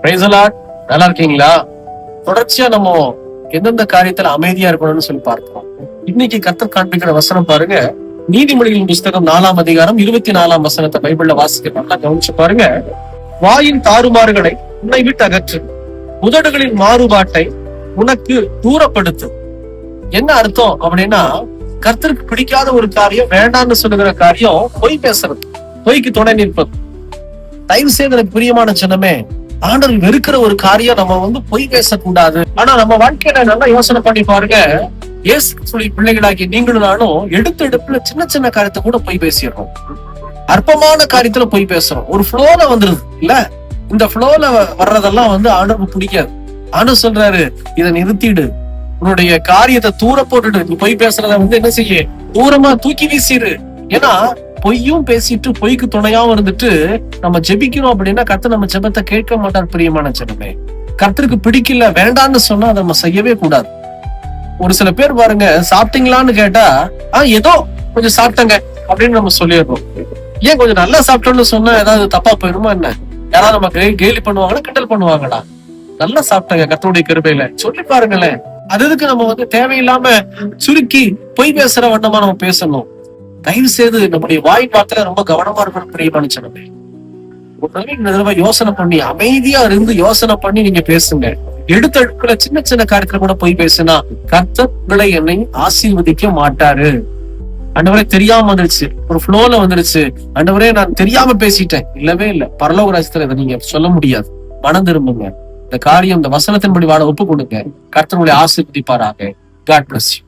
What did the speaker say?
Praise the Lord. நல்லா இருக்கீங்களா? தொடர்ச்சியா நம்ம எந்தெந்த காரியத்துல அமைதியா இருக்கணும்னு சொல்லி பார்க்கிறோம். இன்னைக்கு கர்த்தர் காண்பிக்கிற வசனம் பாருங்க, நீதிமொழிகளின் புஸ்தகம் 4ஆம் அதிகாரம் 24ஆம் வசனத்தை பைபிள்ல வாசிக்க நல்லா கவனிச்சு பாருங்க. வாயின் தாறுமாறுகளை உன்னை விட்டு அகற்று, உதடுகளின் மாறுபாட்டை உனக்கு தூரப்படுத்து. என்ன அர்த்தம் அப்படின்னா, கர்த்தருக்கு பிடிக்காத ஒரு காரியம், வேண்டாம்னு சொல்லுகிற காரியம் பொய் பேசுறது, பொய்க்கு துணை நிற்பது. தயவு செய்து எனக்கு பிரியமான சின்னமே, ஆண்டவர் வெறுக்கிற ஒரு காரியம் நம்ம பொய் பேசக்கூடாது. ஆனா நம்ம வாழ்க்கையில நல்லா யோசனை பண்ணி பாருங்க, இயேசு சொல்லி பிள்ளைகளாகி நீங்களும் நானும் எடுப்புல சின்ன சின்ன காரியத்தை கூட பொய் பேசிடுறோம். அற்பமான காரியத்துல பொய் பேசுறோம். ஒரு ஃப்ளோல வந்துருது இல்ல, இந்த ஃப்ளோல வர்றதெல்லாம் ஆண்டவருக்கு பிடிக்காது. ஆண்டவர் சொல்றாரு, இதை நிறுத்திடு, உன்னுடைய காரியத்தை தூர போட்டுடு. நீ பொய் பேசுறத என்ன செய்ய, தூரமா தூக்கி வீசிடு. ஏன்னா பொய்யும் பேசிட்டு பொய்க்கு துணையாவும் இருந்துட்டு நம்ம ஜெபிக்கிறோம் அப்படின்னா கர்த்தர் நம்ம ஜெபத்தை கேட்க மாட்டார். பிரியமான ஜனமே, கர்த்தருக்கு பிடிக்கல, வேண்டான்னு சொன்னா அதை நம்ம செய்யவே கூடாது. ஒரு சில பேர் பாருங்க, சாப்பிட்டீங்களான்னு கேட்டா ஏதோ கொஞ்சம் சாப்பிட்டங்க அப்படின்னு நம்ம சொல்லிடுறோம். ஏன் கொஞ்சம் நல்லா சாப்பிட்டோம்னு சொன்னா ஏதாவது தப்பா போயிருமா என்ன? யாராவது நம்ம கேலி பண்ணுவாங்களா, கிண்டல் பண்ணுவாங்களா? நல்லா சாப்பிட்டங்க கர்த்தருடைய கிருபையில சொல்லி பாருங்களேன். அதுக்கு நம்ம தேவையில்லாம சுருக்கி பொய் பேசுற வண்ணமா நம்ம பேசணும். தயவு செய்து நம்முடைய வாய் வார்த்தையில ரொம்ப கவனமா இருக்கணும். பிரியமான ஜனமே, ஒரு தடவை யோசனை பண்ணி அமைதியா இருந்து யோசனை பண்ணி நீங்க பேசுங்க. எடுத்த சின்ன சின்ன காரியத்துல கூட போய் பேசுனா கர்த்தர் உங்களை என்னை ஆசீர்வதிக்க மாட்டாரு. ஆண்டவரே தெரியாம வந்துருச்சு, ஒரு ஃப்ளோல வந்துருச்சு, ஆண்டவரே நான் தெரியாம பேசிட்டேன். இல்லவே இல்ல, பரலோக ராஜ்யத்துல இதை நீங்க சொல்ல முடியாது. மனம் திரும்புங்க, இந்த காரியம் இந்த வசனத்தின்படி வாழ ஒப்பு கொடுங்க. கர்த்தர் உங்களை ஆசீர்வதிப்பாராக. God bless you.